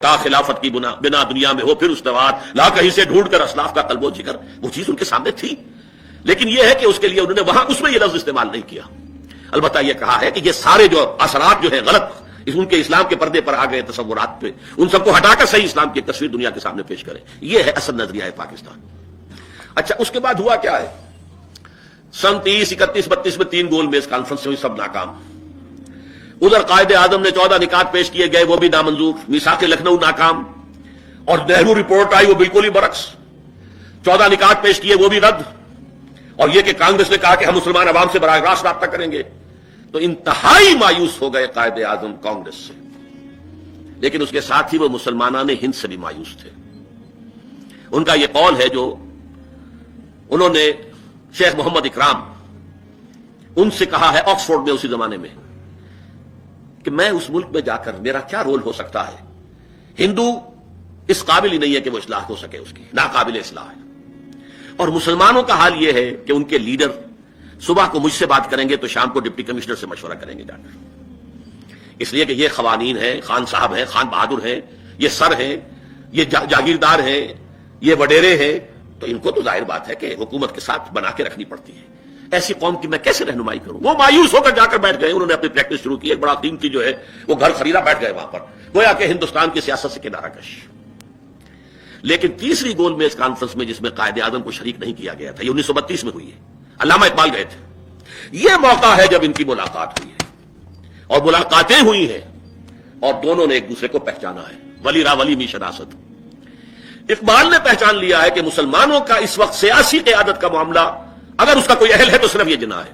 تا خلافت کی بنا دنیا میں ہو پھر استوار لا کہیں سے ڈھونڈ کر اسلاف کا قلب و جگر، وہ چیز ان کے سامنے تھی، لیکن یہ ہے کہ اس کے لیے انہوں نے وہاں اس میں یہ لفظ استعمال نہیں کیا۔ البتہ یہ کہا ہے کہ یہ سارے جو اثرات جو ہیں غلط ان کے اسلام کے پردے پر آ گئے تصورات پہ، ان سب کو ہٹا کر صحیح اسلام کی ایک تصویر دنیا کے سامنے پیش کریں، یہ ہے اصل نظریہ ہے پاکستان۔ اچھا، اس کے بعد ہوا کیا ہے؟ سن 30، 31، 32 میں 3 گول میز کانفرنس ہوئی، سب ناکام۔ ادھر قائد اعظم نے 14 نکات پیش کیے گئے، وہ بھی نامنظور۔ میثاق لکھنؤ ناکام، اور نہرو رپورٹ آئی وہ بالکل ہی برعکس، 14 نکات پیش کیے وہ بھی رد، اور یہ کہ کانگریس نے کہا کہ ہم مسلمان عوام سے براہ راست رابطہ کریں گے، تو انتہائی مایوس ہو گئے قائد اعظم کانگریس سے۔ لیکن اس کے ساتھ ہی وہ مسلمانان ہند سے بھی مایوس تھے۔ ان کا یہ قول ہے جو انہوں نے شیخ محمد اکرام ان سے کہا ہے آکسفورڈ میں اسی زمانے میں، کہ میں اس ملک میں جا کر میرا کیا رول ہو سکتا ہے؟ ہندو اس قابل ہی نہیں ہے کہ وہ اصلاح ہو سکے، اس کی ناقابل اصلاح ہے، اور مسلمانوں کا حال یہ ہے کہ ان کے لیڈر صبح کو مجھ سے بات کریں گے تو شام کو ڈپٹی کمشنر سے مشورہ کریں گے جا کر، اس لیے کہ یہ قوانین ہیں، خان صاحب ہیں، خان بہادر ہیں، یہ سر ہیں، یہ جاگیردار ہیں، یہ وڈیرے ہیں، تو ان کو تو ظاہر بات ہے کہ حکومت کے ساتھ بنا کے رکھنی پڑتی ہے۔ ایسی قوم کی میں کیسے رہنمائی کروں؟ وہ مایوس ہو کر جا کر بیٹھ گئے، انہوں نے اپنی پریکٹس شروع کی، ایک بڑا قیمتی جو ہے وہ گھر خریدا، بیٹھ گئے وہاں پر، گویا کہ ہندوستان کی سیاست سے کنارہ کش۔ لیکن تیسری گول میز کانفرنس میں جس میں قائد اعظم کو شریک نہیں کیا گیا تھا، یہ 1932 میں ہوئی ہے، علامہ اقبال گئے تھے، یہ موقع ہے جب ان کی ملاقات ہوئی ہے، اور ملاقاتیں ہوئی ہیں، اور دونوں نے ایک دوسرے کو پہچانا ہے، ولی را ولی می شناست۔ اقبال نے پہچان لیا ہے کہ مسلمانوں کا اس وقت سیاسی قیادت کا معاملہ اگر اس کا کوئی اہل ہے تو صرف یہ جناح ہے۔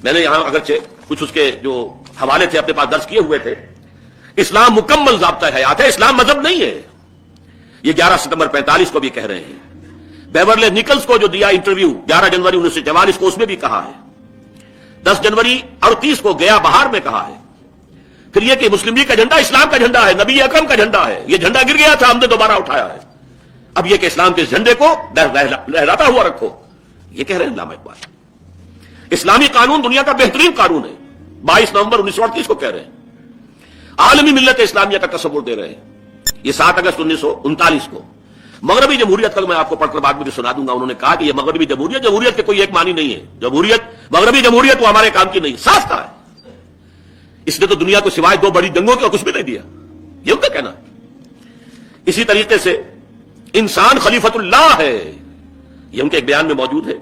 میں نے یہاں اگرچہ کچھ اس کے جو حوالے تھے اپنے پاس درج کیے ہوئے تھے۔ اسلام مکمل ضابطہ حیات ہے، اسلام مذہب نہیں ہے، یہ 11 ستمبر 45 کو بھی کہہ رہے ہیں۔ بیورلی نکلز کو جو دیا انٹرویو 11 جنوری 1944 کو، اس میں بھی کہا ہے، 10 جنوری 38 کو گیا بہار میں کہا ہے۔ پھر یہ کہ مسلم لیگ کا جھنڈا اسلام کا جھنڈا ہے، نبی اکرم کا جھنڈا ہے، یہ جھنڈا گر گیا تھا، ہم نے دوبارہ اٹھایا ہے، اب یہ کہ اسلام کے جھنڈے کو لہراتا ہوا رکھو، یہ کہہ رہے ہیں علامہ اقبال۔ اسلامی قانون دنیا کا بہترین قانون ہے، 22 نومبر 1938 کو کہہ رہے ہیں، عالمی ملت اسلامیہ کا تصور دے رہے ہیں۔ یہ 7 اگست 1939 کو مغربی جمہوریت کا میں آپ کو پڑھ کر بعد میں بھی سنا دوں گا، انہوں نے کہا کہ یہ مغربی جمہوریت کے کوئی ایک معنی نہیں ہے، مغربی جمہوریت وہ ہمارے کام کی نہیں، صاف کہا ہے، اس نے تو دنیا کو سوائے 2 بڑی جنگوں کے کچھ بھی نہیں دیا، یہ ان کا کہنا ہے۔ اسی طریقے سے انسان خلیفۃ اللہ ہے، یہ ان کے ایک بیان میں موجود ہے۔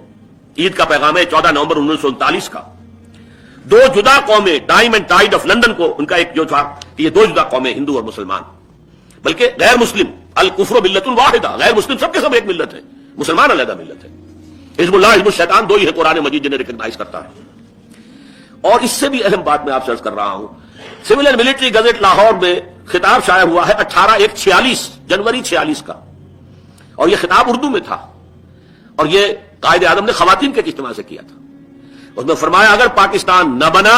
عید کا پیغام ہے 14 نومبر 1939 کا، 2 جدا قومیں، time and tied of London کو ان کا ایک جو تھا کہ یہ 2 جدا قومیں، ہندو اور مسلمان، بلکہ غیر مسلم، الکفر ملت واحدہ، غیر مسلم سب کے سب ایک ملت ہے، مسلمان علیحدہ ملت ہے۔ حزب اللہ حزب الشیطان 2 ہی ہے قرآن مجید جنہیں ریکگنائز کرتا ہے۔ اور اس سے بھی اہم بات میں آپ سے عرض کر رہا ہوں، civil and military gazette Lahore میں خطاب شائع ہوا ہے 18/1/46 جنوری 46 کا، اور یہ خطاب اردو میں تھا، اور یہ قائد اعظم نے خواتین کے اجتماع سے کیا تھا۔ اس میں فرمایا اگر پاکستان نہ بنا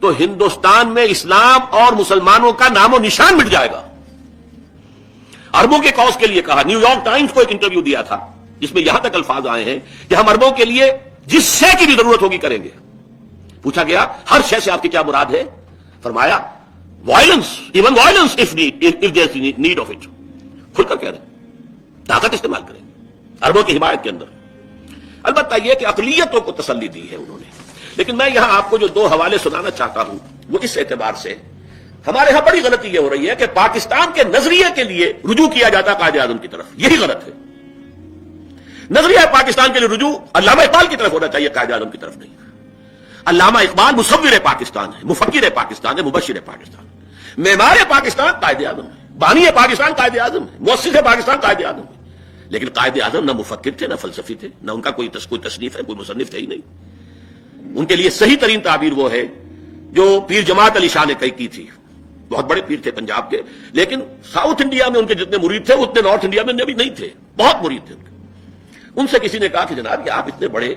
تو ہندوستان میں اسلام اور مسلمانوں کا نام و نشان مٹ جائے گا۔ عربوں کے کاز کے لیے کہا، نیو یارک ٹائمز کو ایک انٹرویو دیا تھا جس میں یہاں تک الفاظ آئے ہیں کہ ہم عربوں کے لیے جس شے کی بھی ضرورت ہوگی کریں گے۔ پوچھا گیا ہر شے سے آپ کی کیا مراد ہے؟ فرمایا violence, even violence if there is need of it, کھل کر کہہ رہے ہیں، طاقت استعمال کریں عربوں کی حمایت کے اندر۔ البتہ یہ کہ اقلیتوں کو تسلی دی ہے انہوں نے۔ لیکن میں یہاں آپ کو جو 2 حوالے سنانا چاہتا ہوں وہ اس اعتبار سے ہمارے ہاں بڑی غلطی یہ ہو رہی ہے کہ پاکستان کے نظریے کے لیے رجوع کیا جاتا قائد اعظم کی طرف، یہی غلط ہے۔ نظریہ پاکستان کے لیے رجوع علامہ اقبال کی طرف ہونا چاہیے، قائد اعظم کی طرف نہیں۔ علامہ اقبال مصور پاکستان ہے، مفکر پاکستان ہے، مبشر پاکستان ہے، معمار پاکستان قائد اعظم ہے، بانی پاکستان قائد اعظم ہے، مؤسس پاکستان قائد اعظم ہے۔ لیکن قائد اعظم نہ مفکر تھے، نہ فلسفی تھے، نہ ان کا کوئی تصنیف ہے، کوئی مصنف تھے ہی نہیں۔ ان کے لیے صحیح ترین تعبیر وہ ہے جو پیر جماعت علی شاہ نے کی تھی، بہت بڑے پیر تھے پنجاب کے، لیکن ساؤتھ انڈیا میں ان کے جتنے مرید تھے اتنے نارتھ انڈیا میں بھی نہیں تھے، بہت مرید تھے ان سے کسی نے کہا کہ جناب یہ آپ اتنے بڑے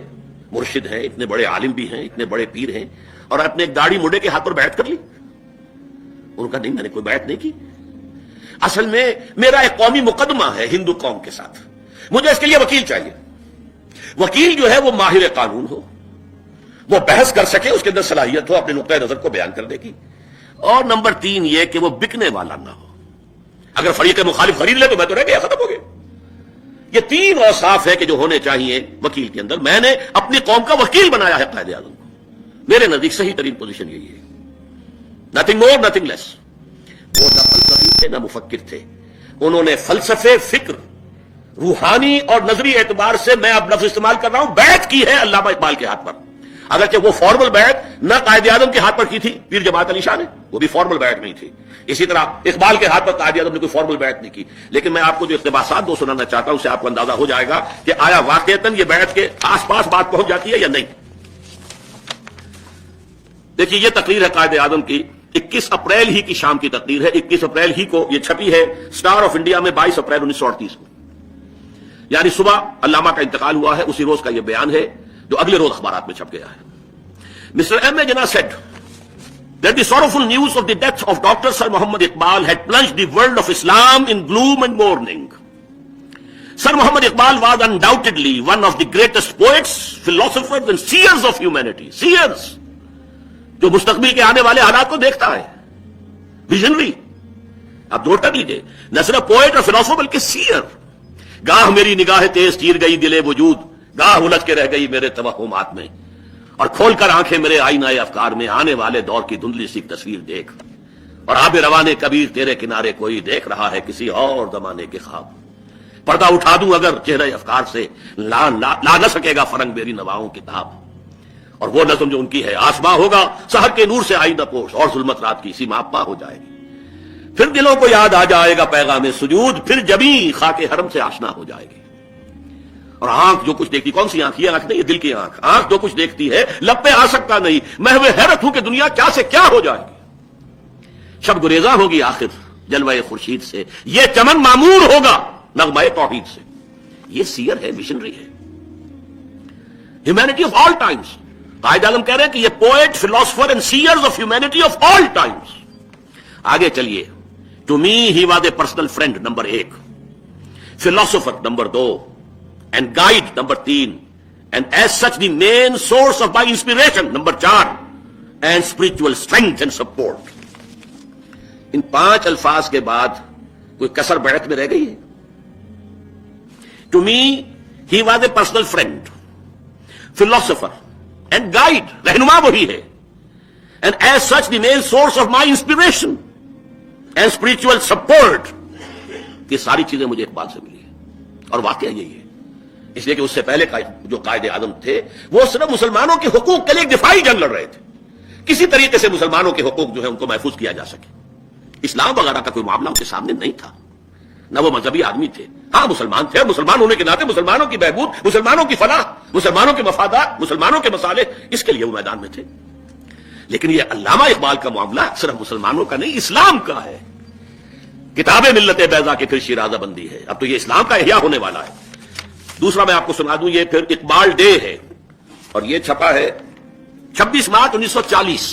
مرشد ہیں، اتنے بڑے عالم بھی ہیں، اتنے بڑے پیر ہیں، اور آپ نے ایک داڑھی مڈے کے ہاتھ پر بیعت کر لی؟ انہوں نے کہا نہیں، میں نے کوئی بیعت نہیں کی، اصل میں میرا ایک قومی مقدمہ ہے ہندو قوم کے ساتھ، مجھے اس کے لیے وکیل چاہیے، وکیل جو ہے وہ ماہر قانون ہو، وہ بحث کر سکے، اس کے اندر صلاحیت ہو اپنے نقطۂ نظر کو بیان کرنے کی، اور نمبر 3 یہ کہ وہ بکنے والا نہ ہو۔ اگر فریق مخالف خرید لے تو میں تو رہ گیا، ختم ہو گیا۔ یہ تین اوصاف ہے کہ جو ہونے چاہیے وکیل کے اندر۔ میں نے اپنی قوم کا وکیل بنایا ہے قائد اعظم کو، میرے نزدیک صحیح ترین پوزیشن یہی ہے، نتھنگ مور نتھنگ لیس۔ وہ نہ فلسفی تھے نہ مفکر تھے، انہوں نے فلسفے، فکر، روحانی اور نظری اعتبار سے، میں اب لفظ استعمال کر رہا ہوں، بیعت کی ہے علامہ اقبال کے ہاتھ پر۔ اگرچہ وہ فارمل بیعت نہ قائد اعظم کے ہاتھ پر کی تھی پیر جماعت علی شاہ نے، وہ بھی فارمل بیعت نہیں تھی، اسی طرح اقبال کے ہاتھ پر قائد اعظم نے کوئی فارمل بیعت نہیں کی۔ لیکن میں آپ کو جو اقتباسات دو سنانا چاہتا ہوں، اس سے آپ کو اندازہ ہو جائے گا کہ آیا واقعتاً یہ بیعت کے آس پاس بات پہنچ جاتی ہے یا نہیں۔ دیکھیے یہ تقریر ہے قائد اعظم کی، 21 اپریل ہی کی شام کی تقریر ہے، 21 اپریل ہی کو یہ چھپی ہے سٹار آف انڈیا میں 22 اپریل 1938 کو، یعنی صبح علامہ کا انتقال ہوا ہے، اسی روز کا یہ بیان ہے جو اگلے روز اخبارات میں چھپ گیا ہے۔ Mr. M. A. Jinnah said that the sorrowful news of the death of Dr. Sir Muhammad Iqbal had plunged the world of Islam in gloom and mourning. Sir Muhammad Iqbal was undoubtedly one of the greatest poets, philosophers and seers of humanity. Seers, جو مستقبل کے آنے والے حالات کو دیکھتا ہے، visionary. آپ نوٹ کر لیجئے، نہ صرف پوئٹ اور فلاسفر بلکہ سیئر۔ گاہ میری نگاہ تیز چیر گئی دل وجود، گاہ الجھ کے رہ گئی میرے توہمات میں، اور کھول کر آنکھیں میرے آئینہ افکار میں آنے والے دور کی دھندلی سی تصویر دیکھ، اور آب روانے کبیر تیرے کنارے کوئی دیکھ رہا ہے کسی اور زمانے کے خواب۔ پردہ اٹھا دوں اگر چہرے افکار سے، لا نہ سکے گا فرنگ میری نواؤں کتاب۔ اور وہ نظم جو ان کی ہے، آسماں ہوگا سحر کے نور سے آئینہ پوش، اور ظلمت رات کی سیما پا ہو جائے گی، پھر دلوں کو یاد آ جائے گا پیغام سجود، پھر جبیں خاک حرم سے آشنا ہو جائے گی۔ اور آنکھ جو کچھ دیکھتی، کون سی آنکھ؟ یہ آنکھ نہیں، یہ دل کی آنکھ۔ آنکھ جو کچھ دیکھتی ہے لب پہ آ سکتا نہیں، محو حیرت ہوں کہ دنیا کیا سے کیا ہو جائے گی۔ شب گریزاں ہوگی آخر جلوہ خورشید سے، یہ چمن معمور ہوگا نغمہ توحید سے۔ یہ سیر ہے، مشنری ہے، humanity of all Times. Quaid Azam کہہ رہے ہیں کہ یہ poet, philosopher and seers of humanity of all times. آگے چلیے، to me he was a personal friend number 1، philosopher number 2، and guide number 3, and as such the main source of my inspiration number 4, and spiritual strength and support۔ ان 5 الفاظ کے بعد کوئی کسر بیعت میں رہ گئی ہے؟ To me he was a personal friend, philosopher and guide، رہنما وہی ہے، and as such the main source of my inspiration and spiritual support۔ یہ ساری چیزیں مجھے اقبال سے ملی ہیں، اور واقعہ یہی ہے۔ اس لیے کہ اس سے پہلے جو قائد اعظم تھے وہ صرف مسلمانوں کے حقوق کے لیے ایک دفاعی جنگ لڑ رہے تھے، کسی طریقے سے مسلمانوں کے حقوق جو ہے ان کو محفوظ کیا جا سکے۔ اسلام وغیرہ کا کوئی معاملہ ان کے سامنے نہیں تھا، نہ وہ مذہبی آدمی تھے۔ ہاں مسلمان تھے، مسلمان ہونے کے ناطے مسلمانوں کی بہبود، مسلمانوں کی فلاح، مسلمانوں کے مفادات، مسلمانوں کے مصالح، اس کے لیے وہ میدان میں تھے۔ لیکن یہ علامہ اقبال کا معاملہ صرف مسلمانوں کا نہیں، اسلام کا ہے۔ کتاب ملت بیضا کی پھر شیرازہ بندی ہے، اب تو یہ اسلام کا احیاء ہونے والا ہے۔ دوسرا میں آپ کو سنا دوں، یہ پھر اقبال ڈے ہے، اور یہ چھپا ہے 26 مارچ 1940۔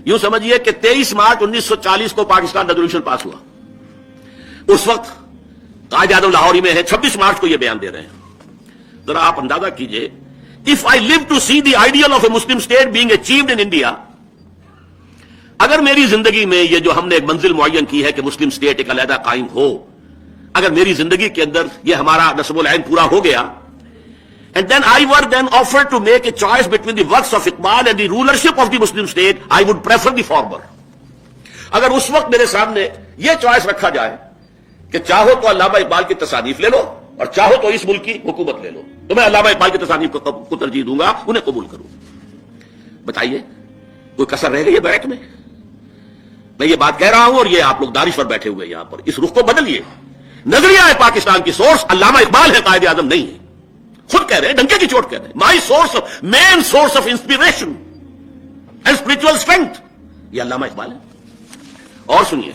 یوں سمجھیے کہ 23 مارچ 1940 کو پاکستان ریزولوشن پاس ہوا، اس وقت قائد اعظم لاہوری میں ہے، 26 مارچ کو یہ بیان دے رہے ہیں۔ ذرا آپ اندازہ کیجئے، if I live to see the ideal of a Muslim state being achieved in India، اگر میری زندگی میں یہ جو ہم نے ایک منزل معین کی ہے کہ مسلم اسٹیٹ ایک علیحدہ قائم ہو، اگر میری زندگی کے اندر یہ ہمارا نصب العین پورا ہو گیا، and then I were then offered to make a choice between the works of Iqbal and the rulership of the Muslim state, I would prefer the former۔ اگر اس وقت میرے سامنے یہ چوائس رکھا جائے کہ چاہو تو علامہ اقبال کی تصانیف لے لو اور چاہو تو اس ملک کی حکومت لے لو، تو میں علامہ اقبال کی تصانیف کو ترجیح دوں گا، انہیں قبول کروں۔ بتائیے کوئی کسر رہ گئی ہے بیعت میں؟ میں یہ بات کہہ رہا ہوں اور یہ آپ لوگ دانشور بیٹھے ہوئے یہاں پر، اس رخ کو بدلیے۔ نظریہ ہے پاکستان کی سورس علامہ اقبال ہے، قائد اعظم نہیں ہے۔ خود کہہ رہے ہیں، ڈنکے کی چوٹ کہہ رہے ہیں، my source of main source of inspiration and spiritual strength, یہ علامہ اقبال ہے۔ اور سنیے،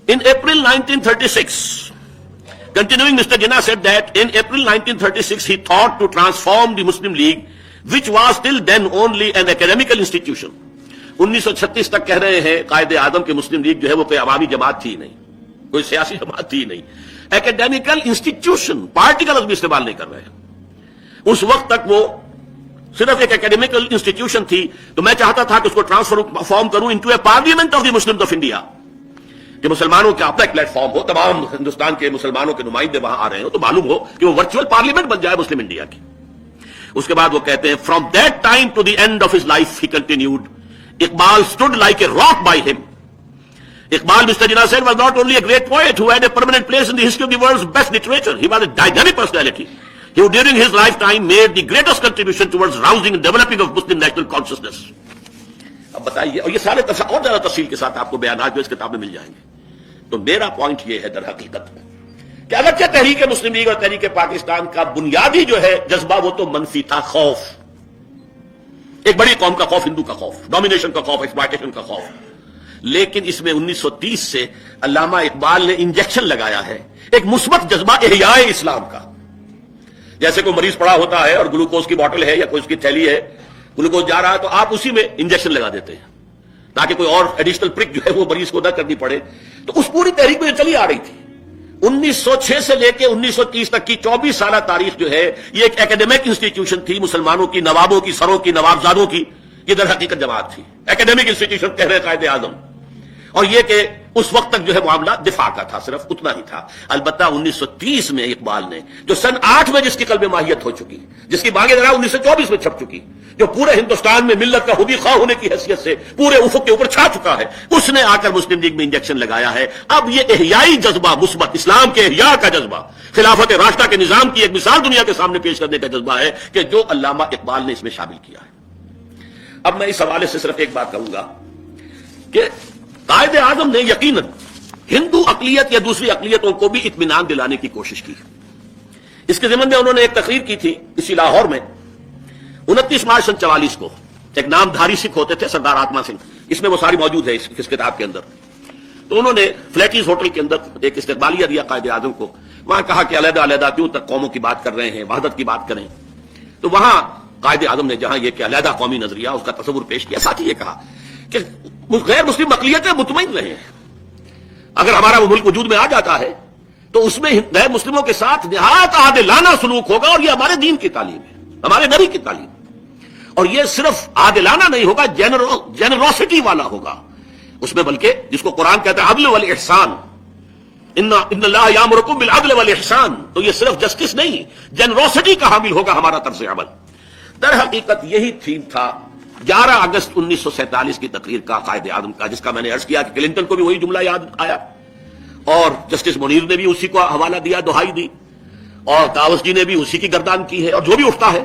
in April 1936, continuing, Mr. Jinnah said that in April 1936 he thought to transform the Muslim League, which was till then only an academical institution۔ 1936 تک کہہ رہے ہیں قائد اعظم کے مسلم league جو ہے وہ کوئی عوامی جماعت تھی نہیں، کوئی سیاسی جماعت تھی نہیں، ایکڈیمیکل انسٹیٹیوشن، پارٹی کا لفظ بھی استعمال نہیں کر رہے ہیں۔ اس وقت تک وہ صرف ایک اکیڈیمیکل انسٹیٹیوشن تھی، تو میں چاہتا تھا کہ اس کو ٹرانسفارم کروں into a parliament of the Muslims of India, کہ مسلمانوں کا اپنا ایک پلیٹ فارم ہو، تمام ہندوستان کے مسلمانوں کے نمائندے وہاں آ رہے ہو تو معلوم ہو کہ وہ ورچوئل پارلیمنٹ بن جائے مسلم انڈیا کی۔ اس کے بعد وہ کہتے ہیں from that time to the end of his life he continued Iqbal stood like a rock by him. Iqbal, Mr. Jinnah said, was not only a great poet who had a permanent place in the history of the world's best literature, he was a dynamic personality who during his lifetime made the greatest contribution towards rousing and developing of Muslim national consciousness۔ اب بتائیے، اور یہ سارے اور زیادہ تفصیل کے ساتھ آپ کو بیانات جو اس کتاب میں مل جائیں گے۔ تو میرا پوائنٹ یہ ہے در حقیقت کہ اگرچہ تحریک مسلم لیگ اور تحریک پاکستان کا بنیادی جو ہے جذبہ وہ تو منفی تھا، خوف، ایک بڑی قوم کا خوف، ہندو کا خوف، ڈومینیشن کا خوف، ایکسپلائٹیشن کا خوف، لیکن اس میں 1930 سے علامہ اقبال نے انجیکشن لگایا ہے ایک مثبت جذبہ احیاء اسلام کا۔ جیسے کوئی مریض پڑا ہوتا ہے اور گلوکوز کی بوتل ہے یا کوئی اس کی تھیلی ہے، گلوکوز جا رہا ہے تو آپ اسی میں انجیکشن لگا دیتے ہیں تاکہ کوئی اور ایڈیشنل پرک جو ہے وہ مریض کو نہ کرنی پڑے۔ تو اس پوری تحریک میں جو چلی آ رہی تھی 1906 سے لے کے 1930 تک کی 24 سالہ تاریخ جو ہے، یہ ایک اکیڈیمک انسٹیٹیوشن تھی، مسلمانوں کی، نوابوں کی، سروں کی، نوابزادوں کی، یہ در حقیقت جماعت تھی، اکیڈیمک انسٹیٹیوشن کہہ رہے قائد اعظم۔ اور یہ کہ اس وقت تک جو ہے معاملہ دفاع کا تھا، صرف اتنا ہی تھا۔ البتہ 1930 میں اقبال نے، جو سن 8 میں جس کی قلب ماہیت ہو چکی، جس کی بانگِ درا 1924 میں چھپ چکی، جو پورے ہندوستان میں ملت کا خودی خواہ ہونے کی حیثیت سے پورے افق کے اوپر چھا چکا ہے، اس نے آ کر مسلم لیگ میں انجیکشن لگایا ہے۔ اب یہ احیائی جذبہ، مثبت اسلام کے احیاء کا جذبہ، خلافت راشدہ کے نظام کی ایک مثال دنیا کے سامنے پیش کرنے کا جذبہ ہے کہ جو علامہ اقبال نے اس میں شامل کیا ہے۔ اب میں اس حوالے سے صرف ایک بات کہوں گا کہ قائد اعظم نے یقیناً ہندو اقلیت یا دوسری اقلیتوں کو بھی اطمینان دلانے کی کوشش کی۔ اس کے ضمن میں انہوں نے ایک تقریر کی تھی اسی لاہور میں 29 مارچ سن 44 کو۔ ایک نامدھاری سکھ ہوتے تھے سردار آتما سنگھ، اس میں وہ ساری موجود ہے اس کتاب کے اندر۔ تو انہوں نے فلیٹیز ہوٹل کے اندر ایک استقبالیہ دیا قائد اعظم کو، وہاں کہا کہ علیحدہ علیحدہ کیوں تک قوموں کی بات کر رہے ہیں، وحدت کی بات کریں۔ تو وہاں قائد اعظم نے جہاں یہ کہ علیحدہ قومی نظریہ اس کا تصور پیش کیا، ساتھ ہی یہ کہا کہ غیر مسلم اقلیتیں مطمئن رہیں، اگر ہمارا وہ ملک وجود میں آ جاتا ہے تو اس میں غیر مسلموں کے ساتھ نہایت عادلانہ سلوک ہوگا، اور یہ ہمارے دین کی تعلیم ہے، ہمارے نبی کی تعلیم، اور یہ صرف عادلانہ نہیں ہوگا، جنروسٹی والا ہوگا اس میں، بلکہ جس کو قرآن کہتا ہے عدل والاحسان، ان اللہ یامرکم بالعدل والاحسان، تو یہ صرف جسٹس نہیں، جنروسٹی کا حامل ہوگا ہمارا طرز عمل۔ در حقیقت یہی تھیم تھا 11 اگست 1947 کی تقریر کا قائد اعظم کا، جس کا میں نے عرض کیا کہ کلنٹن کو بھی وہی جملہ یاد آیا، اور جسٹس منیر نے بھی اسی کو حوالہ دیا، دہائی دی، اور کاوس جی نے بھی اسی کی گردان کی ہے، اور جو بھی اٹھتا ہے،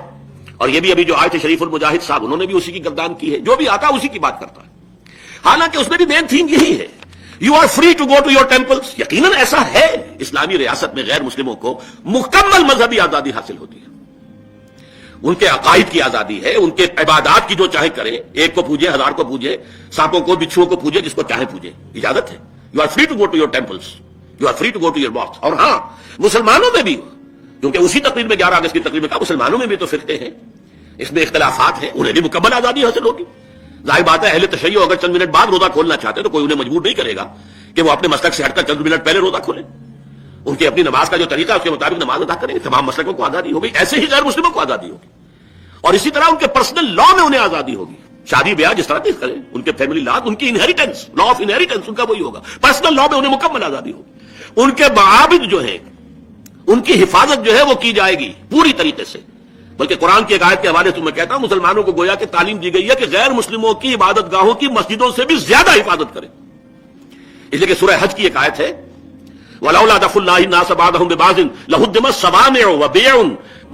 اور یہ بھی ابھی جو آئے تھے شریف المجاہد صاحب، انہوں نے بھی اسی کی گردان کی ہے، جو بھی آتا ہے اسی کی بات کرتا ہے۔ حالانکہ اس میں بھی مین تھیم یہی ہے، you are free to go to your temples. یقیناً ایسا ہے، اسلامی ریاست میں غیر مسلموں کو مکمل مذہبی آزادی حاصل ہوتی ہے، ان کے عقائد کی آزادی ہے، ان کے عبادات کی جو چاہے کرے، ایک کو پوجے، 1000 کو پوجے، سانپوں کو، بچھوؤں کو پوجے، جس کو چاہے پوجے، اجازت ہے۔ You are free to go to your temples, you are free to go to your mosques. اور ہاں، مسلمانوں میں بھی، کیونکہ اسی تقریر میں 11 اگست کی تقریر میں کہا مسلمانوں میں بھی تو فرقے ہیں، اس میں اختلافات ہیں، انہیں بھی مکمل آزادی حاصل ہوگی۔ ظاہر بات ہے اہل تشیع اگر چند منٹ بعد روزہ کھولنا چاہتے تو کوئی انہیں مجبور نہیں کرے گا کہ وہ اپنے مسلک سے ہٹ کر چند منٹ پہلے روزہ کھولیں، ان کی اپنی نماز کا جو طریقہ ہے اس کے مطابق نماز ادا کریں، تمام مسلکوں کو آزادی ہوگی، ایسے ہی غیر مسلموں کو آزادی ہوگی، اور اسی طرح ان کے پرسنل لا میں انہیں آزادی ہوگی، شادی بیاہ جس طرح کریں، ان کے فیملی لا، ان کی انہیریٹنس، لا آف انہیریٹنس ان کا وہی ہوگا، پرسنل لا میں انہیں مکمل آزادی ہوگی، ان کے معابد جو ہیں ان کی حفاظت جو ہے وہ کی جائے گی پوری طریقے سے۔ بلکہ قرآن کی ایک آیت کے حوالے سے میں کہتا ہوں، مسلمانوں کو گویا کہ تعلیم دی گئی ہے کہ غیر مسلموں کی عبادت گاہوں کی مسجدوں سے بھی زیادہ حفاظت کریں، اس لیے کہ سورہ حج کی ایک آیت ہے وَلَوْلَا دَفْعُ اللَّهِ النَّاسَ بَعْضَهُم بِبَعْضٍ لَهُدِّمَتْ صَوَامِعُ وَبِيَعٌ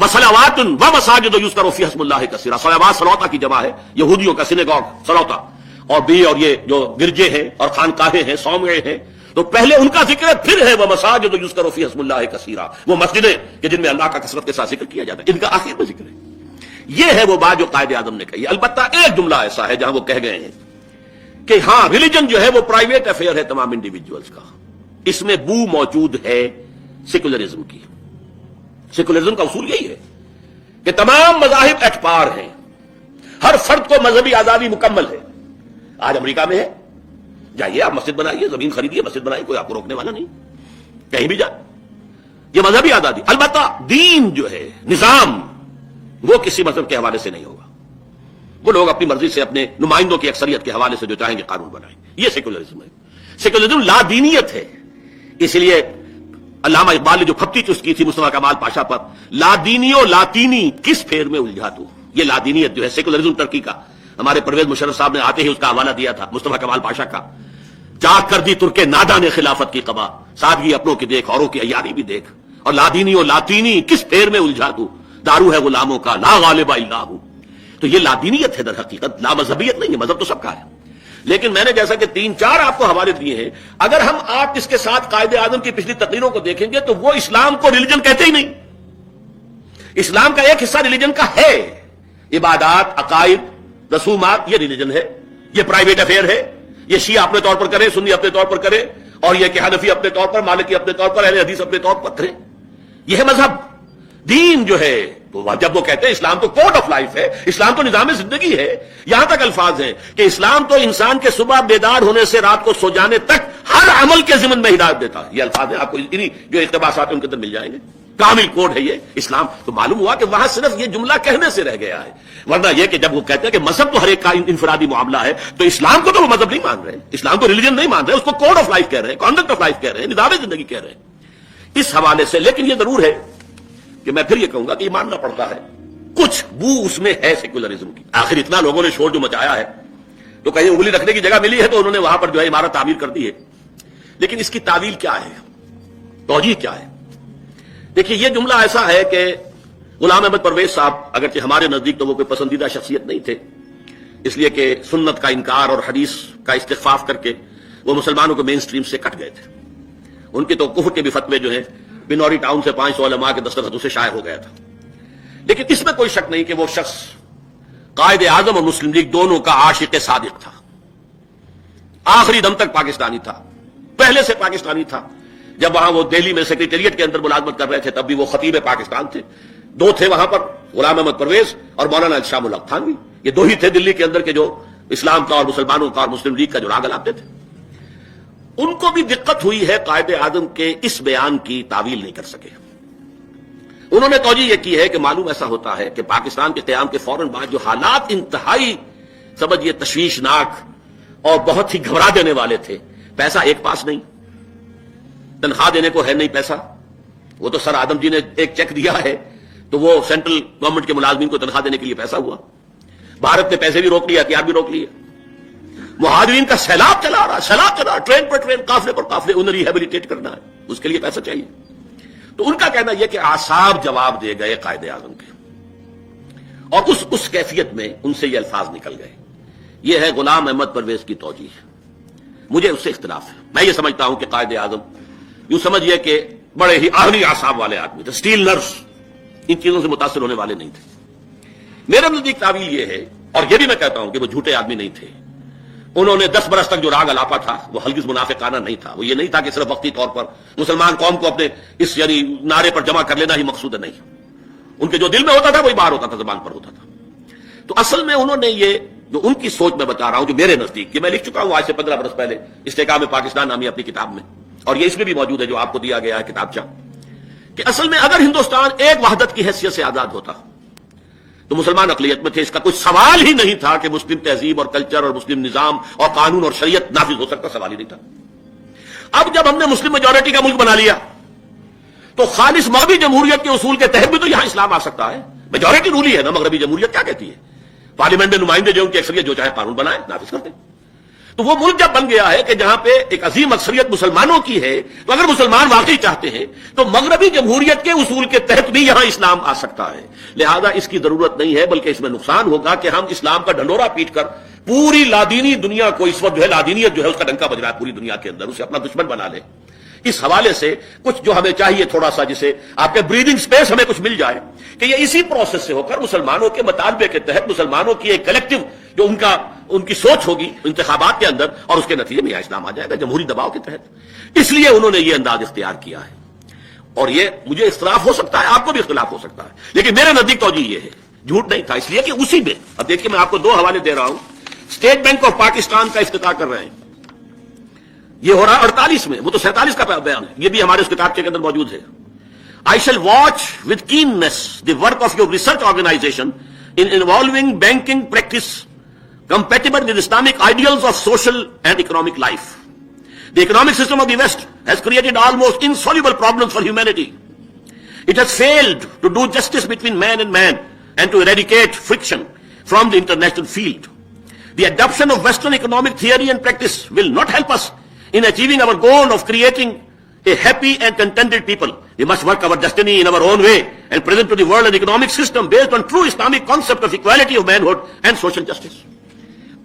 وَصَلَوَاتٌ وَمَسَاجِدُ يُذْكَرُ فِيهَا اسْمُ اللَّهِ كَثِيرًا۔ صلوات صلوتا کی جمع ہے، یہودیوں کا سینگاگ صلوتا، اور بھی اور یہ جو گرجے ہیں اور خانقاہیں ہیں، صومعے ہیں، تو پہلے ان کا ذکر ہے، پھر ہے وَمَسَاجِدُ يُذْكَرُ فِيهَا اسْمُ اللَّهِ كَثِيرًا، وہ مسجدیں کہ جن میں اللہ کا کثرت کے ساتھ ذکر کیا جاتا ہے، ان کا آخر میں ذکر ہے۔ یہ ہے وہ بات جو قائد اعظم نے کہی۔ البتہ ایک جملہ ایسا ہے جہاں وہ کہہ گئے ہیں کہ ہاں ریلیجن جو ہے وہ پرائیویٹ افیئر ہے تمام انڈیویجولز کا، اس میں بو موجود ہے سیکولرزم کی۔ سیکولرزم کا اصول یہی ہے کہ تمام مذاہب ایٹ پار ہیں، ہر فرد کو مذہبی آزادی مکمل ہے۔ آج امریکہ میں ہے، جائیے آپ مسجد بنائیے، زمین خریدیے، مسجد بنائیے، کوئی آپ کو روکنے والا نہیں، کہیں بھی جائے، یہ مذہبی آزادی۔ البتہ دین جو ہے، نظام، وہ کسی مذہب کے حوالے سے نہیں ہوگا. وہ لوگ اپنی مرضی سے اپنے نمائندوں کی اکثریت کے حوالے سے جو چاہیں گے قانون بنائیں. یہ سیکولرزم ہے. سیکولرزم لا دینیت ہے. اس لیے علامہ اقبال نے جو پھپتی چست کی تھی مصطفیٰ کمال پاشا پر، لا دینی و لاطینی کس پھیر میں الجھا تو، یہ لا دینیت جو ہے سیکولرزم ترکی کا، ہمارے پرویز مشرف صاحب نے آتے ہی اس کا حوالہ دیا تھا مصطفیٰ کمال پاشا کا. چاک کر دی ترک نادا نے خلافت کی قبا، سادگی اپنوں کی دیکھ اوروں کی عیاری بھی دیکھ، اور لا دینی و لاطینی کس پھیر میں الجھا تو، دارو ہے غلاموں کا لا غالب الا ہو. تو یہ لا دینیت ہے در حقیقت، لا مذہبیت نہیں ہے. مذہب تو سب کا ہے. لیکن میں نے جیسا کہ 3-4 آپ کو حوالے دیے ہیں، اگر ہم آپ اس کے ساتھ قائد اعظم کی پچھلی تقریروں کو دیکھیں گے تو وہ اسلام کو ریلیجن کہتے ہی نہیں. اسلام کا ایک حصہ ریلیجن کا ہے. عبادات، عقائد، رسومات، یہ ریلیجن ہے. یہ پرائیویٹ افیئر ہے. یہ شیعہ اپنے طور پر کرے، سنی اپنے طور پر کرے، اور یہ کہ حنفی اپنے طور پر، مالکی اپنے طور پر، اہل حدیث اپنے طور پر کرے. یہ ہے مذہب. دین جو ہے جب وہ کہتے ہیں اسلام تو کوڈ آف لائف ہے، اسلام تو نظام زندگی ہے، یہاں تک الفاظ ہیں کہ اسلام تو انسان کے صبح بیدار ہونے سے رات کو سو جانے تک ہر عمل کے ضمن میں ہدایت دیتا ہے. یہ الفاظ ہیں، آپ کو انہی جو اقتباسات ہیں ان کے اندر مل جائیں گے. کامل کوڈ ہے یہ اسلام. تو معلوم ہوا کہ وہاں صرف یہ جملہ کہنے سے رہ گیا ہے، ورنہ یہ کہ جب وہ کہتے ہیں کہ مذہب تو ہر ایک کا انفرادی معاملہ ہے، تو اسلام کو تو وہ مذہب نہیں مان رہے، اسلام کو ریلیجن نہیں مان رہے، اس کو کوڈ آف لائف کہہ رہے ہیں، کانڈکٹ آف لائف کہہ رہے ہیں، نظام زندگی کہہ رہے ہیں. اس حوالے سے لیکن یہ ضرور ہے کہ میں پھر یہ کہوں گا کہ یہ ماننا پڑتا ہے کچھ بو اس میں ہے سیکولرزم کی. آخر اتنا لوگوں نے شور جو مچایا ہے تو کہیں انگلی رکھنے کی جگہ ملی ہے تو انہوں نے وہاں پر جو ہے عمارت تعمیر کر دی ہے. لیکن اس کی تعویل کیا ہے، توجیہ کیا ہے؟ دیکھیے یہ جملہ ایسا ہے کہ غلام احمد پرویز صاحب اگرچہ ہمارے نزدیک تو وہ کوئی پسندیدہ شخصیت نہیں تھے، اس لیے کہ سنت کا انکار اور حدیث کا استخفاف کر کے وہ مسلمانوں کو مین سٹریم سے کٹ گئے تھے. ان کے تو کفر کے بھی فتوے جو ہیں بنوری ٹاؤن سے 500 علماء کے دستخطوں سے شائع ہو گیا تھا. لیکن اس میں کوئی شک نہیں کہ وہ شخص قائد اعظم اور مسلم لیگ دونوں کا عاشق صادق تھا. آخری دم تک پاکستانی تھا، پہلے سے پاکستانی تھا. جب وہاں وہ دہلی میں سیکریٹریٹ کے اندر ملازمت کر رہے تھے تب بھی وہ خطیب پاکستان تھے. 2 تھے وہاں پر، غلام احمد پرویز اور مولانا شام الحق تھانوی. یہ 2 ہی تھے دلی کے اندر کے جو اسلام کا اور مسلمانوں کا اور مسلم لیگ کا جو راگ الاپتے تھے. ان کو بھی دقت ہوئی ہے قائد اعظم کے اس بیان کی تعویل نہیں کر سکے. انہوں نے توجہ یہ کی ہے کہ معلوم ایسا ہوتا ہے کہ پاکستان کے قیام کے فوراً بعد جو حالات انتہائی سمجھیے تشویشناک اور بہت ہی گھبرا دینے والے تھے، پیسہ ایک پاس نہیں، تنخواہ دینے کو ہے نہیں پیسہ. وہ تو سر آدم جی نے ایک چیک دیا ہے تو وہ سینٹرل گورنمنٹ کے ملازمین کو تنخواہ دینے کے لیے پیسہ ہوا. بھارت نے پیسے بھی روک لیا، ہتھیار بھی روک لیے. مہاجرین کا سیلاب چلا رہا، سیلاب چلا، ٹرین پر ٹرین، قافلے پر قافلے، انہیں ریہیبلیٹیٹ کرنا ہے، اس کے لیے پیسہ چاہیے. تو ان کا کہنا یہ کہ آصاب جواب دے گئے قائد اعظم کے، اور اس کیفیت میں ان سے یہ الفاظ نکل گئے. یہ ہے غلام احمد پرویز کی توجیہ. مجھے اس سے اختلاف ہے. میں یہ سمجھتا ہوں کہ قائد اعظم یوں سمجھیے کہ بڑے ہی آہنی اعصاب والے آدمی تھے، اسٹیل نرس، ان چیزوں سے متاثر ہونے والے نہیں تھے. میرے نزدیک تعویل یہ ہے، اور یہ بھی میں کہتا ہوں کہ وہ جھوٹے آدمی نہیں تھے. انہوں نے 10 برس تک جو راگ الاپا تھا وہ ہرگز منافقانہ نہیں تھا. وہ یہ نہیں تھا کہ صرف وقتی طور پر مسلمان قوم کو اپنے اس یعنی نعرے پر جمع کر لینا ہی مقصود ہے. نہیں، ان کے جو دل میں ہوتا تھا وہی باہر ہوتا تھا، زبان پر ہوتا تھا. تو اصل میں انہوں نے یہ جو ان کی سوچ میں بتا رہا ہوں جو میرے نزدیک، یہ میں لکھ چکا ہوں آج سے 15 برس پہلے استحکام پاکستان نامی اپنی کتاب میں، اور یہ اس میں بھی موجود ہے جو آپ کو دیا گیا ہے کتابچہ، کہ اصل میں اگر ہندوستان ایک وحدت کی حیثیت سے آزاد ہوتا تو مسلمان اقلیت میں تھے، اس کا کوئی سوال ہی نہیں تھا کہ مسلم تہذیب اور کلچر اور مسلم نظام اور قانون اور شریعت نافذ ہو سکتا، سوال ہی نہیں تھا. اب جب ہم نے مسلم میجورٹی کا ملک بنا لیا تو خالص مغربی جمہوریت کے اصول کے تحت بھی تو یہاں اسلام آ سکتا ہے. میجورٹی رولی ہے نا، مغربی جمہوریت کیا کہتی ہے؟ پارلیمنٹ میں نمائندے جو ان کی اکثریت جو چاہے قانون بنائے نافذ کرتے. تو وہ ملک جب بن گیا ہے کہ جہاں پہ ایک عظیم اکثریت مسلمانوں کی ہے، تو اگر مسلمان واقعی چاہتے ہیں تو مغربی جمہوریت کے اصول کے تحت بھی یہاں اسلام آ سکتا ہے. لہذا اس کی ضرورت نہیں ہے، بلکہ اس میں نقصان ہوگا کہ ہم اسلام کا ڈھنڈورا پیٹ کر پوری لادینی دنیا کو اس وقت جو ہے لادینیت جو ہے اس کا ڈنکا بج رہا ہے پوری دنیا کے اندر، اسے اپنا دشمن بنا لیں. اس حوالے سے کچھ جو ہمیں چاہیے تھوڑا سا جسے آپ کے بریدنگ سپیس ہمیں کچھ مل جائے کہ یہ اسی پروسیس سے ہو کر مسلمانوں کے مطالبے کے تحت مسلمانوں کی ایک کلیکٹو جو ان کی سوچ ہوگی انتخابات کے اندر، اور اس کے نتیجے میں یہاں اسلام آ جائے گا جمہوری دباؤ کے تحت. اس لیے انہوں نے یہ انداز اختیار کیا ہے. اور یہ مجھے اختلاف ہو سکتا ہے، آپ کو بھی اختلاف ہو سکتا ہے، لیکن میرے نزدیک توجہ یہ ہے جھوٹ نہیں تھا. اس لیے کہ اسی میں اب دیکھیے میں آپ کو 2 حوالے دے رہا ہوں. اسٹیٹ بینک آف پاکستان کا افتتاح کر رہے ہیں، یہ ہو رہا 48 میں، وہ تو 47 کا بیان ہے، یہ بھی ہمارے اس کتاب کے اندر موجود ہے. I shall watch with keenness the work of your research organization in involving banking practice compatible with Islamic ideals of social and economic life. The economic system of the West has created almost insoluble problems for humanity. It has failed to do justice between man and to eradicate friction from the international field. The adoption of Western economic theory and practice will not help us in achieving our goal of creating a happy and contented people. We must work our destiny in our own way and present to the world an economic system based on true Islamic concept of equality of manhood and social justice.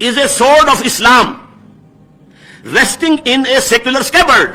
is a sword of Islam resting in a secular scabbard.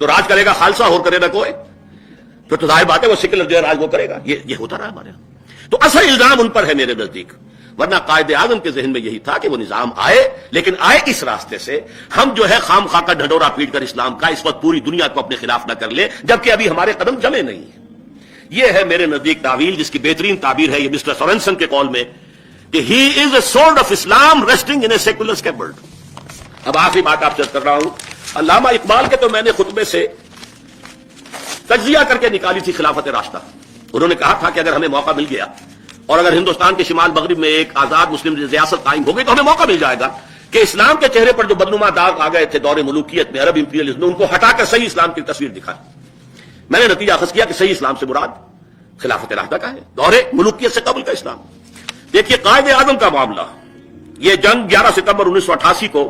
تو راج کرے گا خالصہ اور کرے نہ کوئی، تو ظاہر بات ہے وہ سیکولر جو راج وہ کرے گا. یہ ہوتا رہا ہمارے یہاں. تو اصل الزام ان پر ہے میرے نزدیک، ورنہ قائد اعظم کے ذہن میں یہی تھا کہ وہ نظام آئے، لیکن آئے اس راستے سے ہم جو ہے خام خواہ کا ڈھنڈورا پیٹ کر اسلام کا اس وقت پوری دنیا کو اپنے خلاف نہ کر لے، جبکہ ابھی ہمارے قدم جمے نہیں ہیں. یہ ہے میرے نزدیک تعویل، جس کی بہترین تعبیر ہے یہ مسٹر سورنسن کے قول میں کہ he is a sword of Islam resting in a secular scabbard. اب آخری بات آپ سے کر رہا ہوں، علامہ اقبال کے تو میں نے خطبے سے تجزیہ کر کے نکالی تھی خلافت راشدہ. انہوں نے کہا تھا کہ اگر ہمیں موقع مل گیا اور اگر ہندوستان کے شمال مغرب میں ایک آزاد مسلم ریاست قائم ہو گئی تو ہمیں موقع مل جائے گا کہ اسلام کے چہرے پر جو بدنما داغ آ گئے تھے دور ملوکیت میں، عرب امپیریلزم میں، ان کو ہٹا کر صحیح اسلام کی تصویر دکھائے. میں نے نتیجہ اخذ کیا کہ صحیح اسلام سے مراد خلافت راشدہ کا ہے، دور ملوکیت سے قبل کا اسلام. دیکھیے قائد اعظم کا معاملہ، یہ جنگ 11 ستمبر 1988 کو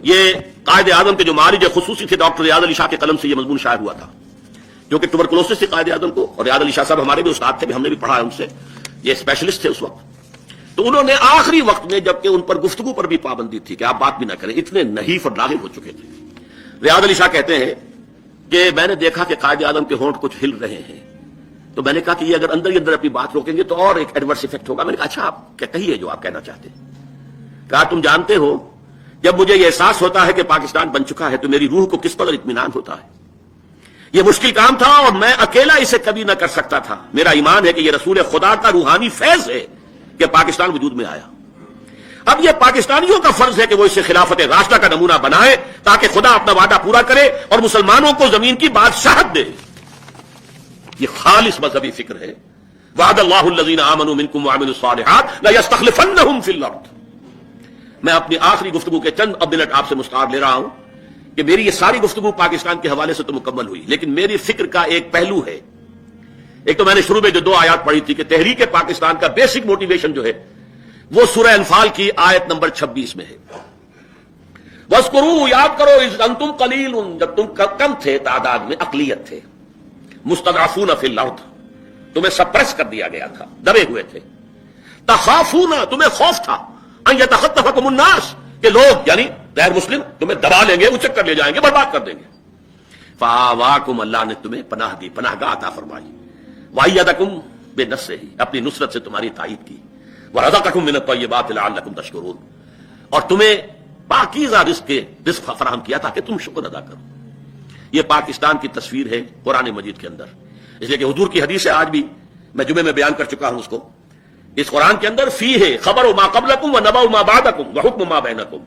یہ قائد اعظم کے جو معالج خصوصی تھے ڈاکٹر ریاض علی شاہ کے قلم سے یہ مضمون شائع ہوا تھا، جو کہ ٹوبرکلوسس سے قائد اعظم کو، اور ریاض علی شاہ صاحب ہمارے بھی استاد تھے، ہم نے بھی پڑھا ہے ان سے، یہ اسپیشلسٹ تھے اس وقت. تو انہوں نے آخری وقت میں جبکہ ان پر گفتگو پر بھی پابندی تھی کہ آپ بات بھی نہ کریں، اتنے نحیف اور لاغب ہو چکے تھے. ریاض علی شاہ کہتے ہیں کہ میں نے دیکھا کہ قائد اعظم کے ہونٹ کچھ ہل رہے ہیں، تو میں نے کہا کہ یہ اگر اندر ہی اندر اپنی بات روکیں گے تو اور ایک ایڈورس ایفیکٹ ہوگا. میں نے کہا اچھا آپ کیا کہیے جو آپ کہنا چاہتے ہیں. کہا تم جانتے ہو جب مجھے یہ احساس ہوتا ہے کہ پاکستان بن چکا ہے تو میری روح کو کس قدر اطمینان ہوتا ہے. یہ مشکل کام تھا اور میں اکیلا اسے کبھی نہ کر سکتا تھا. میرا ایمان ہے کہ یہ رسول خدا کا روحانی فیض ہے کہ پاکستان وجود میں آیا. اب یہ پاکستانیوں کا فرض ہے کہ وہ اسے خلافت راشدہ کا نمونہ بنائے تاکہ خدا اپنا وعدہ پورا کرے اور مسلمانوں کو زمین کی بادشاہت دے. یہ خالص مذہبی فکر ہے. وعد اللہ الذین آمنوا منکم وعملوا الصالحات لیستخلفنہم فی الارض. میں اپنی آخری گفتگو کے چند اب منٹ آپ سے مستعار لے رہا ہوں کہ میری یہ ساری گفتگو پاکستان کے حوالے سے تو مکمل ہوئی، لیکن میری فکر کا ایک پہلو ہے. ایک تو میں نے شروع میں جو 2 آیات پڑھی تھی کہ تحریک پاکستان کا بیسک موٹیویشن جو ہے وہ سورہ انفال کی آیت نمبر 26 میں ہے. وَاذْكُرُوا، یاد کرو، اذ انتم قلیل، جب تم کم تھے تعداد میں، اقلیت تھے، مستضعفون فی الارض، تمہیں سپریس کر دیا گیا تھا، دبے ہوئے تھے. تخافون، تمہیں خوف تھا، ان یتخطفکم الناس، کہ لوگ یعنی غیر مسلم تمہیں دبا لیں گے، اچک کر لے جائیں گے، برباد کر دیں گے. فآواکم، اللہ نے تمہیں پناہ دی، پناہ گاہ عطا فرمائی. وَأَيَّدَكُم بِنَصْرِهِ، اپنی نصرت سے تمہاری تائید کی. وَرَزَقَكُم مِّنَ الطَّيِّبَاتِ لَعَلَّكُمْ تَشْكُرُونَ، اور تمہیں پاکیزہ رزق فراہم کیا تاکہ تم شکر ادا کرو. یہ پاکستان کی تصویر ہے قرآن مجید کے اندر، اس لیے کہ حضور کی حدیث ہے، آج بھی میں جمعے میں بیان کر چکا ہوں اس کو. اس قرآن کے اندر فی ہے خبر ما قبلکم و نبأ ما بعدکم و حکم ما بینکم.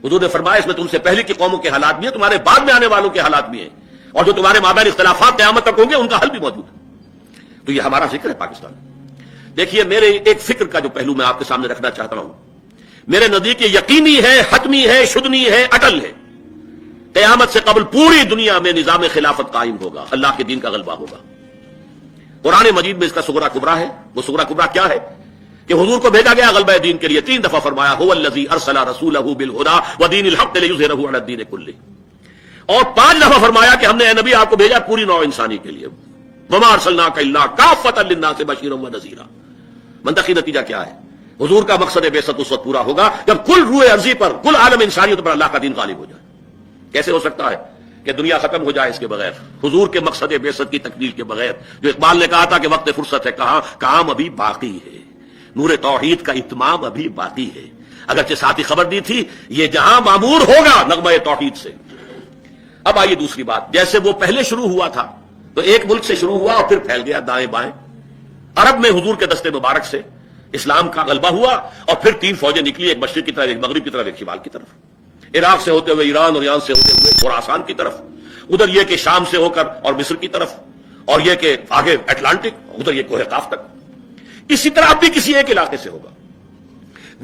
حضور نے فرمایا اس میں تم سے پہلے کی قوموں کے حالات بھی ہیں، تمہارے بعد میں آنے والوں کے حالات بھی ہیں، اور جو تمہارے مابین اختلافات قیامت تک ہوں گے ان کا حل بھی موجود ہے. تو یہ ہمارا ذکر ہے پاکستان. دیکھیے میرے ایک فکر کا جو پہلو میں آپ کے سامنے رکھنا چاہتا ہوں، میرے نزدیک یہ یقینی ہے، حتمی ہے، شدنی ہے، اٹل ہے، قیامت سے قبل پوری دنیا میں نظام خلافت قائم ہوگا، اللہ کے دین کا غلبہ ہوگا. قرآن مجید میں اس کا صغرا کبرا ہے. وہ صغرا کبرا کیا ہے کہ حضور کو بھیجا گیا غلبہ دین کے لیے. 3 دفعہ فرمایا هو الذی ارسل رسولہ بالہدی ودین الحق لیظہرہ علی الدین کلہ، اور 5 دفعہ فرمایا کہ ہم نے اے نبی آپ کو بھیجا پوری نوع انسانی کے لیے. وما ارسلناک الا کافۃ للناس بشیرا ونذیرا. منطقی نتیجہ کیا ہے؟ حضور کا مقصد بعثت اس وقت پورا ہوگا جب کل روح ارضی پر، کل عالم انسانیت پر اللہ کا دین غالب ہو جائے. کیسے ہو سکتا ہے کہ دنیا ختم ہو جائے اس کے بغیر، حضور کے مقصد بعثت کی تکمیل کے بغیر؟ جو اقبال نے کہا تھا کہ وقت فرصت ہے، کہاں کام ابھی باقی ہے، نور توحید کا اتمام ابھی باقی ہے. اگرچہ ساتھ ہی خبر دی تھی یہ جہاں معمور ہوگا نغمہ توحید سے. اب آئیے دوسری بات، جیسے وہ پہلے شروع ہوا تھا تو ایک ملک سے شروع ہوا اور پھر پھیل گیا دائیں بائیں. عرب میں حضور کے دستے مبارک سے اسلام کا غلبہ ہوا اور پھر 3 فوجیں نکلی، ایک مشرق کی طرف، ایک مغرب کی طرف، ایک شمال کی طرف. عراق سے ہوتے ہوئے ایران، اور ایران سے ہوتے ہوئے خراسان کی طرف، ادھر یہ کہ شام سے ہو کر اور مصر کی طرف، اور یہ کہ آگے اٹلانٹک، ادھر یہ کوہ قاف تک. اسی طرح اب بھی کسی ایک علاقے سے ہوگا.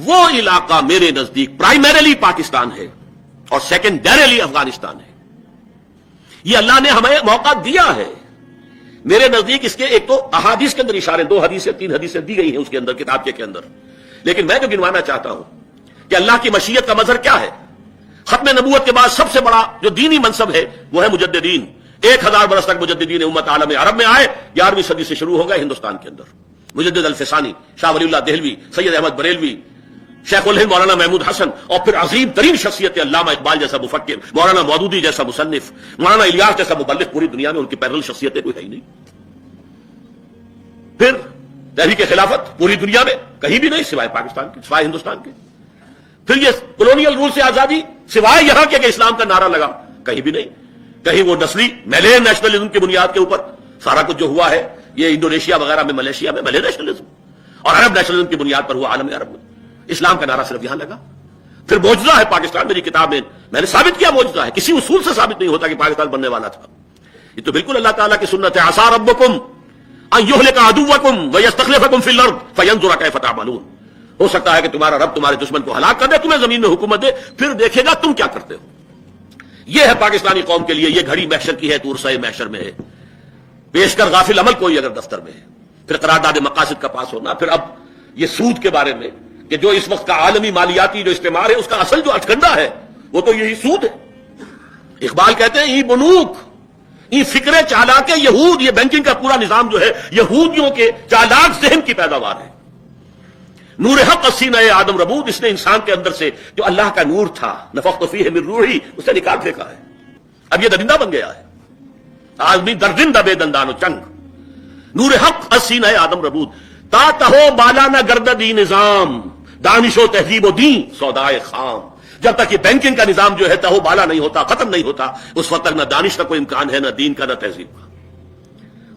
وہ علاقہ میرے نزدیک پرائمریلی پاکستان ہے اور سیکنڈریلی افغانستان ہے. یہ اللہ نے ہمیں موقع دیا ہے. میرے نزدیک اس کے ایک تو احادیث کے اندر اشارے، 2 حدیثیں 3 حدیثیں دی گئی ہیں اس کے اندر، کتاب کے اندر. لیکن میں جو گنوانا چاہتا ہوں کہ اللہ کی مشیت کا مظہر کیا ہے. ختم نبوت کے بعد سب سے بڑا جو دینی منصب ہے وہ ہے مجددین. 1000 برس تک مجددین امت عالم عرب میں آئے. 11ویں صدی سے شروع ہو گئے ہندوستان کے اندر. مجدد الفسانی، شاہ ولی اللہ دہلوی، سید احمد بریلوی، شیخ الہند مولانا محمود حسن، اور پھر عظیم ترین شخصیت علامہ اقبال جیسا مفکر، مولانا مودودی جیسا مصنف، مولانا الیاس جیسا مبلغ، پوری دنیا میں ان کی پیرل شخصیتیں کوئی ہے ہی نہیں. پھر تحریک خلافت پوری دنیا میں کہیں بھی نہیں سوائے پاکستان کے، سوائے ہندوستان کے. پھر یہ کولونیل رول سے آزادی سوائے یہاں کے کہ اسلام کا نعرہ لگا، کہیں بھی نہیں. کہیں وہ نسلی ملے نیشنلزم کی بنیاد کے اوپر سارا کچھ جو ہوا ہے، یہ انڈونیشیا وغیرہ میں، ملیشیا میں ملے نیشنلزم اور عرب نیشنلزم کی بنیاد پر ہوا عالم عرب میں. اسلام کا نعرہ صرف یہاں لگا. پھر معجزہ ہے پاکستان، میری کتاب میں نے ثابت کیا معجزہ ہے، کسی اصول سے ثابت نہیں ہوتا کہ پاکستان بننے والا تھا. یہ تو بالکل اللہ تعالیٰ کی سنت ہے. عسى ربكم ان يهلك عدوكم ويستخلفكم في الارض فينظر كيف تعملون. ہو سکتا ہے کہ تمہارا رب تمہارے دشمن کو ہلاک کر دے، تمہیں زمین میں حکومت دے، پھر دیکھے گا تم کیا کرتے ہو. یہ ہے پاکستانی قوم کے لیے، یہ گھڑی محشر کی ہے، تورسۂ محشر میں ہے. پیش کر غافل عمل کوئی اگر دفتر میں ہے. پھر قرارداد مقاصد کا پاس ہونا. پھر اب یہ سود کے بارے میں کہ جو اس وقت کا عالمی مالیاتی جو استعمار ہے، اس کا اصل جو اٹکنڈا ہے وہ تو یہی سود ہے. اقبال کہتے ہیں ای بنوک ای فکر چالاک یہود، یہ بینکنگ کا پورا نظام جو ہے یہودیوں کے چالاک ذہن کی پیداوار ہے. نور حق السینہ آدم ربود، اس نے انسان کے اندر سے جو اللہ کا نور تھا، نفخت فیہ من روحی، اسے نکال پھینکا ہے. اب یہ درندہ بن گیا ہے، آدمی درندہ بے دندان و چنگ. نور حق السینہ آدم ربود، تا تہو بالا نہ گردد ای نظام، دانش و تہذیب و دین سودائے خام. جب تک یہ بینکنگ کا نظام جو ہے تہو بالا نہیں ہوتا، ختم نہیں ہوتا، اس وقت تک نہ دانش کا کوئی امکان ہے، نہ دین کا، نہ تہذیب کا.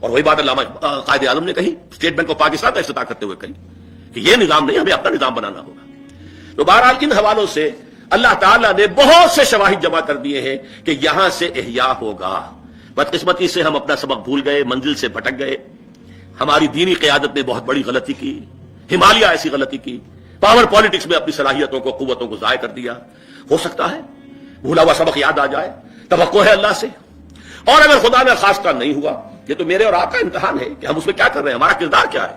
اور وہی بات علامہ قائد اعظم نے کہی، اسٹیٹ بینک آف پاکستان کا افتتاح کرتے ہوئے کہی کہ یہ نظام نہیں، ہمیں اپنا نظام بنانا ہوگا. تو بہرحال ان حوالوں سے اللہ تعالیٰ نے بہت سے شواہد جمع کر دیے ہیں کہ یہاں سے احیاء ہوگا. بدقسمتی سے ہم اپنا سبق بھول گئے، منزل سے بھٹک گئے. ہماری دینی قیادت نے بہت بڑی غلطی کی، ہمالیہ ایسی غلطی کی، پاور پالیٹکس میں اپنی صلاحیتوں کو، قوتوں کو ضائع کر دیا. ہو سکتا ہے بھولا ہوا سبق یاد آ جائے، توقع ہے اللہ سے. اور اگر خدا نہ خواستہ نہیں ہوا، یہ تو میرے اور آپ کا امتحان ہے کہ ہم اس میں کیا کر رہے ہیں، ہمارا کردار کیا ہے.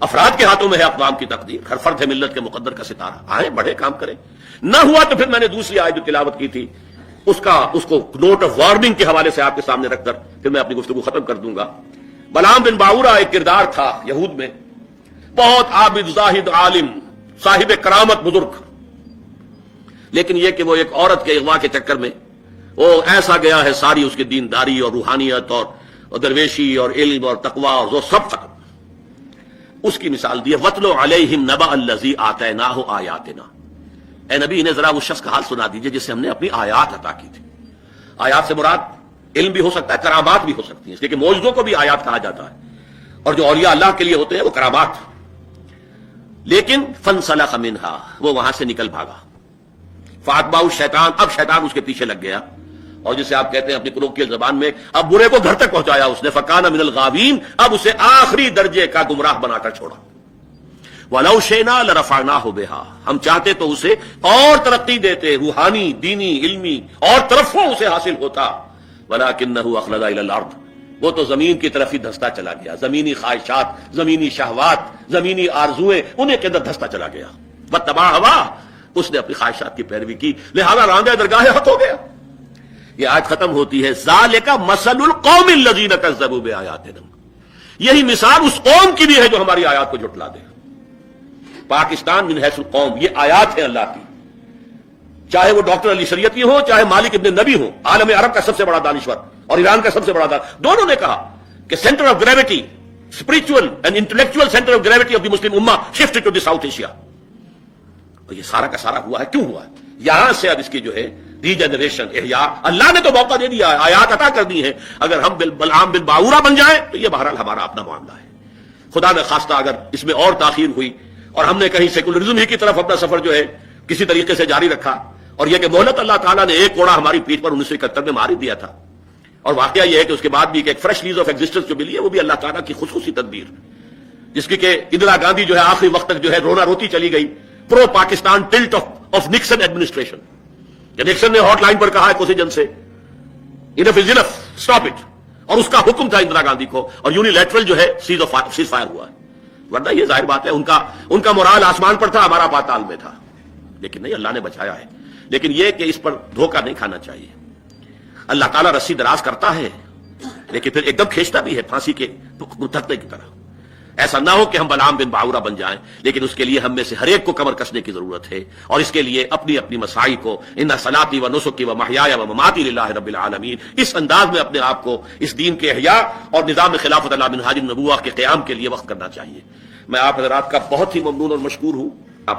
افراد کے ہاتھوں میں ہے اقوام کی تقدیر، ہر فرد ہے ملت کے مقدر کا ستارہ. آئے بڑے کام کریں. نہ ہوا تو پھر میں نے دوسری آیت جو تلاوت کی تھی اس کو نوٹ آف وارننگ کے حوالے سے آپ کے سامنے رکھ کر پھر میں اپنی گفتگو ختم کر دوں گا. بلعام بن باورا ایک کردار تھا یہود میں، بہت عابد، زاہد، عالم، صاحب کرامت، بزرگ. لیکن یہ کہ وہ ایک عورت کے اغوا کے چکر میں وہ ایسا گیا ہے، ساری اس کی دینداری اور روحانیت اور درویشی اور علم اور تقوی اور وہ سب ختم. اس کی مثال دی ہے، وَاتْلُ عَلَيْهِمْ نَبَأَ الَّذِي آتَيْنَاهُ آيَاتِنَا. اے نبی انہیں ذرا اس شخص کا حال سنا دیجئے جسے ہم نے اپنی آیات عطا کی تھی. آیات سے مراد علم بھی ہو سکتا ہے، کرامات بھی ہو سکتی ہیں، اس لیے کہ معجزوں کو بھی آیات کہا جاتا ہے، اور جو اولیاء اللہ کے لیے ہوتے ہیں وہ کرامات. لیکن فَانْسَلَخَ مِنْهَا، وہ وہاں سے نکل بھاگا. فَأَتْبَعَهُ الشَّيْطَانُ، اب شیطان اس کے پیچھے لگ گیا، اور جسے آپ کہتے ہیں اپنی کلوکیل زبان میں اب برے کو گھر تک پہنچایا اس نے. فَكَانَ مِنَ الْغَاوِينَ، اب اسے آخری درجے کا گمراہ بنا کر چھوڑا. وَلَوْ شِئْنَا لَرَفَعْنَاهُ بِهَا، ہم چاہتے تو اسے اور ترقی دیتے، روحانی، دینی، علمی اور ترفع اسے حاصل ہوتا. وَلَكِنَّهُ أَخْلَدَ إِلَى الْأَرْضِ، وہ تو زمین کی طرف ہی دھستا چلا گیا. زمینی خواہشات، زمینی شہوات، زمینی آرزویں انہیں کے اندر دھستا چلا گیا. وَاتَّبَعَ هَوَاهُ، اس نے اپنی خواہشات کی پیروی کی، لہذا راندہ درگاہ حق ہو گیا. یہ آیت ختم ہوتی ہے ذالک مثل القوم الذین کذبوا بآیاتنا، یہی مثال اس قوم کی بھی ہے جو ہماری آیات کو جھٹلا دے. پاکستان من حیث القوم، یہ آیات ہیں اللہ کی. چاہے وہ ڈاکٹر علی شریعتی ہو، چاہے مالک ابن نبی ہو، عالم عرب کا سب سے بڑا دانشور اور ایران کا سب سے بڑا دونوں نے کہا کہ centre of gravity, spiritual and intellectual centre of gravity of the Muslim ummah shift to the South Asia. اور یہ سارا کا سارا ہوا ہے، کیوں ہوا ہے؟ یہاں سے اب اس کی جو ہے ری جنریشن، احیاء، اللہ نے تو موقع دے دیا ہے، آیات عطا کر دی ہیں. اگر ہم بلعام بن باورا بن جائیں تو یہ بہرحال ہمارا اپنا معاملہ ہے. خدا نہ خواستہ اگر اس میں اور تاخیر ہوئی اور ہم نے کہیں سیکولرزم ہی کی طرف اپنا سفر جو ہے کسی طریقے سے جاری رکھا، اور یہ کہ مہلت اللہ تعالیٰ نے ایک کوڑا ہماری پیٹھ پر 1971 میں مار ہی دیا تھا. اور واقعہ یہ ہے کہ اس کے بعد بھی ایک فریش لیز آف ایگزسٹنس جو ملی ہے وہ بھی اللہ تعالیٰ کی خصوصی تدبیر، جس کی کہ اندرا گاندھی جو ہے آخری وقت تک جو ہے رونا روتی چلی گئی. Pro Pakistan tilt of Nixon administration, Nixon نے ہاٹ لائن پر کہا ہے کوسی جن سے انف از انف، اسٹاپ اٹ، اور اس کا حکم تھا اندرا گاندھی کو، اور یونیلیٹرل جو ہے سیز فائر ہوا ہے. ورنہ یہ ظاہر بات ہے ان کا مورال آسمان پر تھا، ہمارا پاتال میں تھا. لیکن نہیں، اللہ نے بچایا ہے. لیکن یہ کہ اس پر دھوکہ نہیں کھانا چاہیے. اللہ تعالیٰ رسی دراز کرتا ہے لیکن پھر ایک دم کھینچتا بھی ہے، پھانسی کے دھکنے کی طرح. ایسا نہ ہو کہ ہم بلعام بن باورہ بن جائیں، لیکن اس کے لیے ہم میں سے ہر ایک کو کمر کسنے کی ضرورت ہے، اور اس کے لیے اپنی اپنی مساعی کو ان صلاتی و نسکی و محیای و مماتی للہ رب العالمین اس انداز میں اپنے آپ کو اس دین کے احیاء اور نظام خلافت علی منہاج النبوہ کے قیام کے لیے وقف کرنا چاہیے۔ میں آپ حضرات کا بہت ہی ممنون اور مشکور ہوں